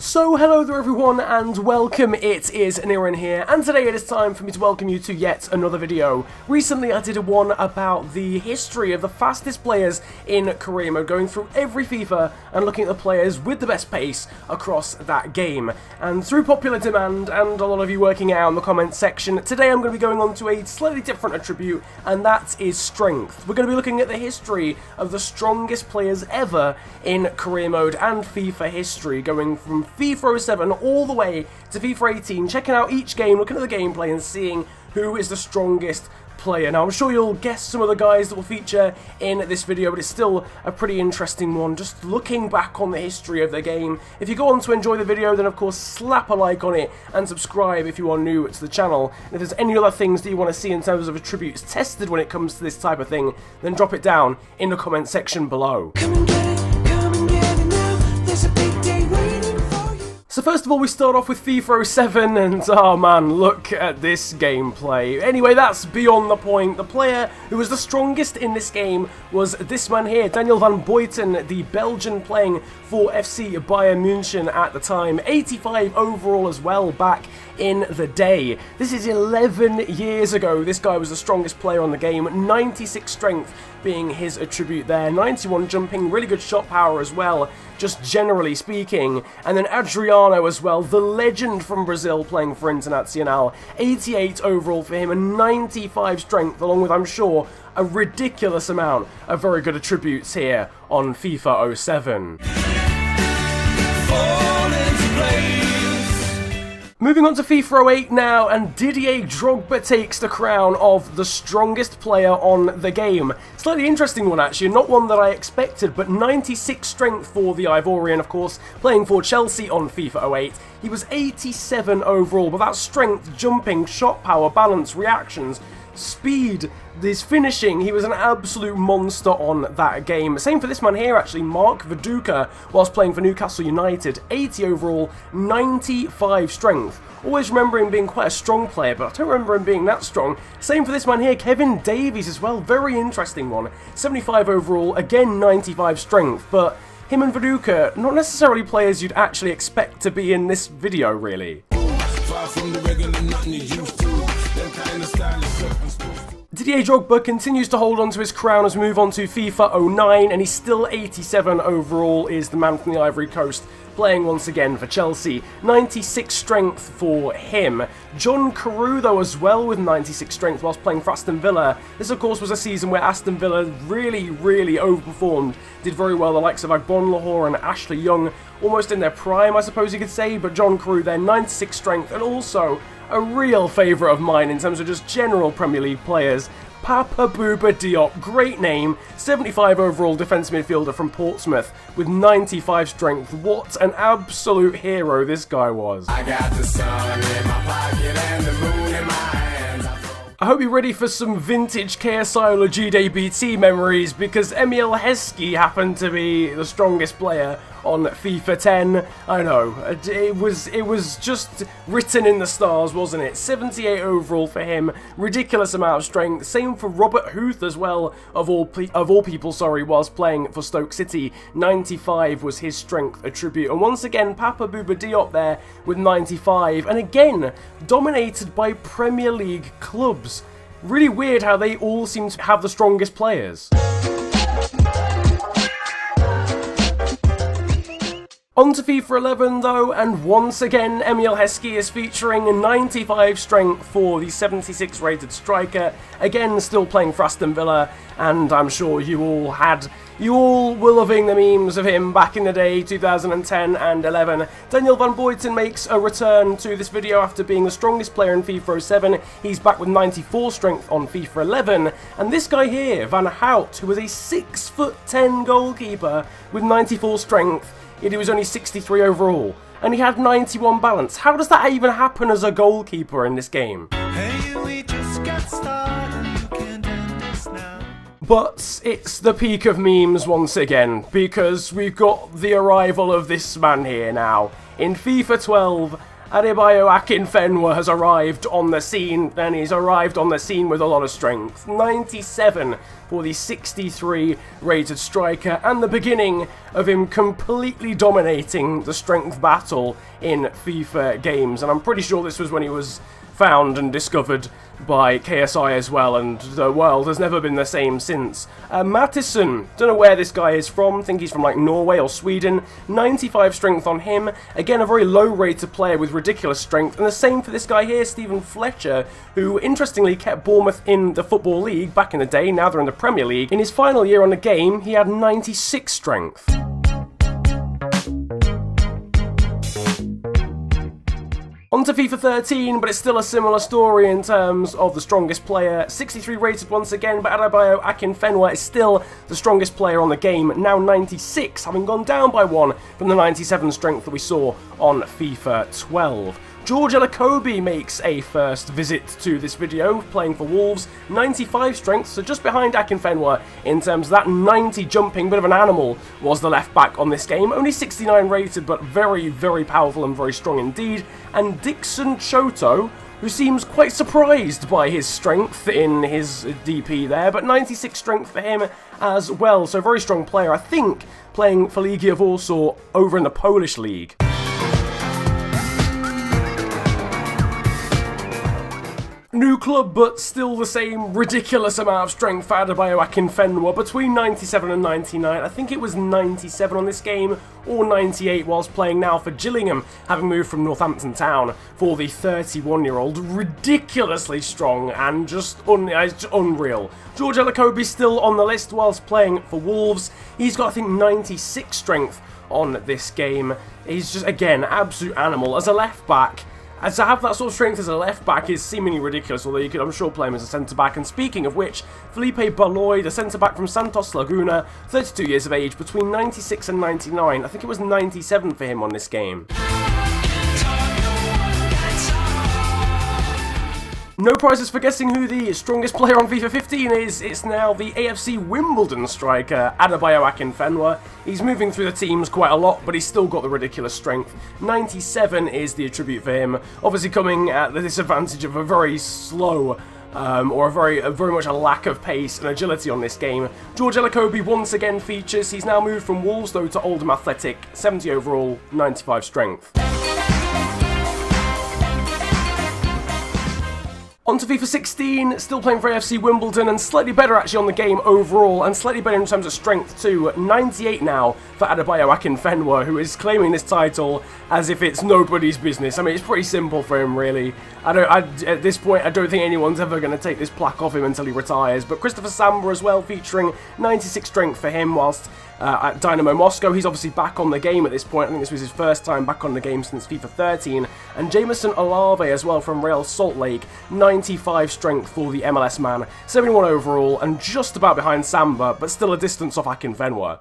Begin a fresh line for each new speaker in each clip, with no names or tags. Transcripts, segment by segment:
So hello there everyone and welcome, it is Niran here, and today it is time for me to welcome you to yet another video. Recently I did one about the history of the fastest players in career mode, going through every FIFA and looking at the players with the best pace across that game. And through popular demand and a lot of you working out in the comments section, today I'm going to be going on to a slightly different attribute, and that is strength. We're going to be looking at the history of the strongest players ever in career mode and FIFA history, going from FIFA 07 all the way to FIFA 18, checking out each game, looking at the gameplay and seeing who is the strongest player. Now I'm sure you'll guess some of the guys that will feature in this video, but it's still a pretty interesting one, just looking back on the history of the game. If you go on to enjoy the video, then of course slap a like on it and subscribe if you are new to the channel. And if there's any other things that you want to see in terms of attributes tested when it comes to this type of thing, then drop it down in the comment section below. So first of all, we start off with FIFA 07, and oh man, look at this gameplay. Anyway, that's beyond the point. The player who was the strongest in this game was this man here, Daniel van Buiten, the Belgian playing for FC Bayern München at the time. 85 overall as well back in the day. This is 11 years ago. This guy was the strongest player on the game. 96 strength being his attribute there. 91 jumping, really good shot power as well, just generally speaking. And then Adriano as well, the legend from Brazil playing for Internacional. 88 overall for him and 95 strength, along with, I'm sure, a ridiculous amount of very good attributes here on FIFA 07. Moving on to FIFA 08 now, and Didier Drogba takes the crown of the strongest player on the game. Slightly interesting one actually, not one that I expected, but 96 strength for the Ivorian, of course, playing for Chelsea on FIFA 08. He was 87 overall, but that strength, jumping, shot power, balance, reactions, speed, his finishing, he was an absolute monster on that game. Same for this man here actually, Mark Viduka, whilst playing for Newcastle United. 80 overall, 95 strength. Always remember him being quite a strong player, but I don't remember him being that strong. Same for this man here, Kevin Davies as well, very interesting one. 75 overall, again 95 strength, but him and Viduka, not necessarily players you'd actually expect to be in this video really. Didier Drogba continues to hold on to his crown as we move on to FIFA 09, and he's still 87 overall, is the man from the Ivory Coast, playing once again for Chelsea. 96 strength for him. John Carew though as well with 96 strength whilst playing for Aston Villa. This of course was a season where Aston Villa really overperformed, did very well, the likes of Agbon Lahore and Ashley Young almost in their prime I suppose you could say, but John Carew there, 96 strength, and also a real favourite of mine in terms of just general Premier League players, Papa Bouba Diop, great name, 75 overall defence midfielder from Portsmouth with 95 strength. What an absolute hero this guy was. I got the sun in my pocket and the moon in my hands. I hope you're ready for some vintage KSI or GDBT memories, because Emil Heskey happened to be the strongest player on FIFA 10. I know, it was just written in the stars, wasn't it? 78 overall for him, ridiculous amount of strength. Same for Robert Huth as well, of all people, sorry, whilst playing for Stoke City. 95 was his strength attribute. And once again, Papa Bouba Diop there with 95, and again, dominated by Premier League clubs. Really weird how they all seem to have the strongest players. On to FIFA 11 though, and once again Emil Heskey is featuring 95 strength for the 76 rated striker, again still playing for Aston Villa, and I'm sure you all were loving the memes of him back in the day, 2010 and 11. Daniel van Buiten makes a return to this video after being the strongest player in FIFA 07. He's back with 94 strength on FIFA 11, and this guy here, Van Hout, who was a 6'10" goalkeeper with 94 strength, he was only 63 overall, and he had 91 balance. How does that even happen as a goalkeeper in this game? Hey, we just got started, you can end this now. But it's the peak of memes once again, because we've got the arrival of this man here now. In FIFA 12, Adebayo Akinfenwa has arrived on the scene, and he's arrived on the scene with a lot of strength. 97 for the 63 rated striker, and the beginning of him completely dominating the strength battle in FIFA games. And I'm pretty sure this was when he was found and discovered by KSI as well, and the world has never been the same since. Mattisson, don't know where this guy is from, think he's from like Norway or Sweden. 95 strength on him, again a very low rated player with ridiculous strength, and the same for this guy here, Stephen Fletcher, who interestingly kept Bournemouth in the Football League back in the day. Now they're in the Premier League. In his final year on the game, he had 96 strength. On to FIFA 13, but it's still a similar story in terms of the strongest player. 63 rated once again, but Adebayo Akinfenwa is still the strongest player on the game, now 96, having gone down by 1 from the 97 strength that we saw on FIFA 12. George Elokobi makes a first visit to this video, playing for Wolves, 95 strength, so just behind Akinfenwa in terms of that 90 jumping, bit of an animal was the left back on this game, only 69 rated, but very, very powerful and very strong indeed. And Dixon Choto, who seems quite surprised by his strength in his DP there, but 96 strength for him as well, so very strong player, I think, playing for Legia Warsaw over in the Polish league. New club, but still the same ridiculous amount of strength for Adebayo Akinfenwa, between 97 and 99. I think it was 97 on this game, or 98 whilst playing now for Gillingham, having moved from Northampton Town for the 31-year-old. Ridiculously strong and just unreal. George Elokobi still on the list whilst playing for Wolves. He's got, I think, 96 strength on this game. He's just, again, absolute animal. As a left-back, and to have that sort of strength as a left-back is seemingly ridiculous, although you could, I'm sure, play him as a centre-back. And speaking of which, Felipe Baloy, the centre-back from Santos Laguna, 32 years of age, between 96 and 99. I think it was 97 for him on this game. No prizes for guessing who the strongest player on FIFA 15 is. It's now the AFC Wimbledon striker, Adebayo Akinfenwa. He's moving through the teams quite a lot, but he's still got the ridiculous strength. 97 is the attribute for him, obviously coming at the disadvantage of a very slow or very much a lack of pace and agility on this game. George Elokobi once again features. He's now moved from Wolves though to Oldham Athletic, 70 overall, 95 strength. On to FIFA 16, still playing for AFC Wimbledon, and slightly better actually on the game overall, and slightly better in terms of strength too. 98 now for Adebayo Akinfenwa, who is claiming this title as if it's nobody's business. I mean, it's pretty simple for him, really. At this point, I don't think anyone's ever going to take this plaque off him until he retires. But Christopher Samba as well, featuring 96 strength for him, whilst at Dynamo Moscow, he's obviously back on the game at this point. I think this was his first time back on the game since FIFA 13. And Jameson Olave as well from Real Salt Lake, 95 strength for the MLS man, 71 overall, and just about behind Samba, but still a distance off Akinfenwa.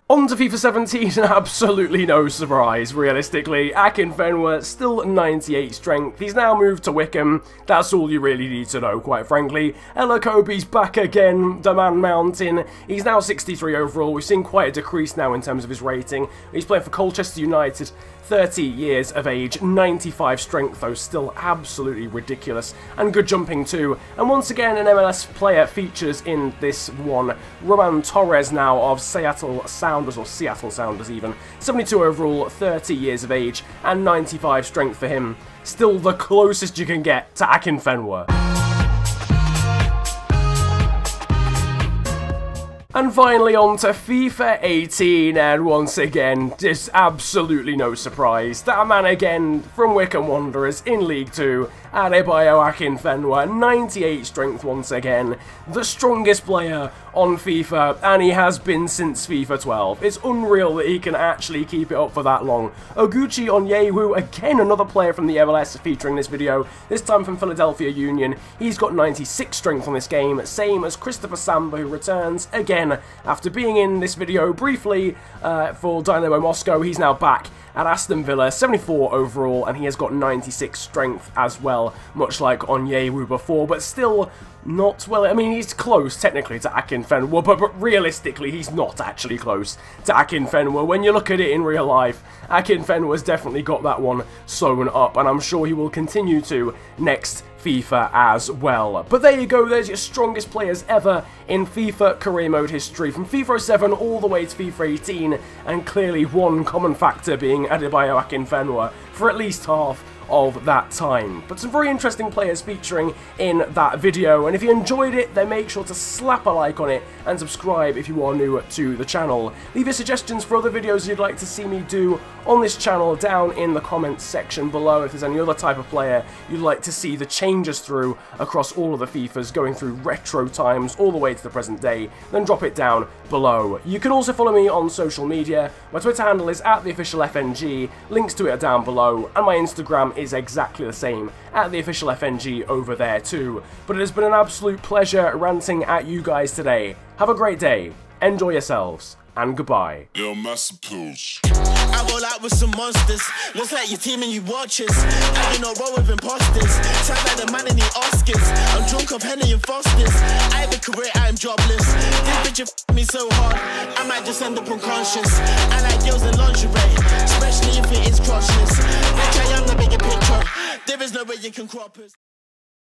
On to FIFA 17, absolutely no surprise, realistically. Akinfenwa, still 98 strength. He's now moved to Wickham. That's all you really need to know, quite frankly. Elokobi's back again, the man mountain. He's now 63 overall. We've seen quite a decrease now in terms of his rating. He's playing for Colchester United, 30 years of age, 95 strength though, still absolutely ridiculous. And good jumping too. And once again, an MLS player features in this one. Roman Torres now of Seattle Sounders, or Seattle Sounders even. 72 overall, 30 years of age, and 95 strength for him. Still the closest you can get to Akinfenwa. And finally on to FIFA 18, and once again, just absolutely no surprise. That man again from Wycombe Wanderers in League 2, Adebayo Akinfenwa, 98 strength once again, the strongest player on FIFA, and he has been since FIFA 12. It's unreal that he can actually keep it up for that long. Oguchi Onyewu, again another player from the MLS featuring this video, this time from Philadelphia Union. He's got 96 strength on this game, same as Christopher Samba, who returns again after being in this video briefly for Dynamo Moscow. He's now back at Aston Villa, 74 overall, and he has got 96 strength as well, much like Onyewu before, but still not, well, I mean, he's close technically to Akinfenwa, but realistically he's not actually close to Akinfenwa. When you look at it in real life, Akinfenwa's definitely got that one sewn up, and I'm sure he will continue to next FIFA as well. But there you go, there's your strongest players ever in FIFA career mode history, from FIFA 07 all the way to FIFA 18, and clearly one common factor being Adebayo Akinfenwa for at least half of that time. But some very interesting players featuring in that video, and if you enjoyed it, then make sure to slap a like on it and subscribe if you are new to the channel. Leave your suggestions for other videos you'd like to see me do on this channel down in the comments section below. If there's any other type of player you'd like to see the changes through across all of the FIFAs, going through retro times all the way to the present day, then drop it down below. You can also follow me on social media. My Twitter handle is @theofficialfng, links to it are down below, and my Instagram is exactly the same, @theofficialfng over there too. But it has been an absolute pleasure ranting at you guys today. Have a great day, enjoy yourselves, and goodbye.
Yo, Massappels.
I roll out with some monsters. Looks like your team and you watchers. I do not roll with imposters. Sound like the man in the Oscars. I'm drunk off Henny and Fosters. I have a career, I am jobless. This bitch f me so hard, I might just end up unconscious. I like girls in lingerie, especially if it is crotchless. Bitch, I am the bigger picture. There is no way you can crop us.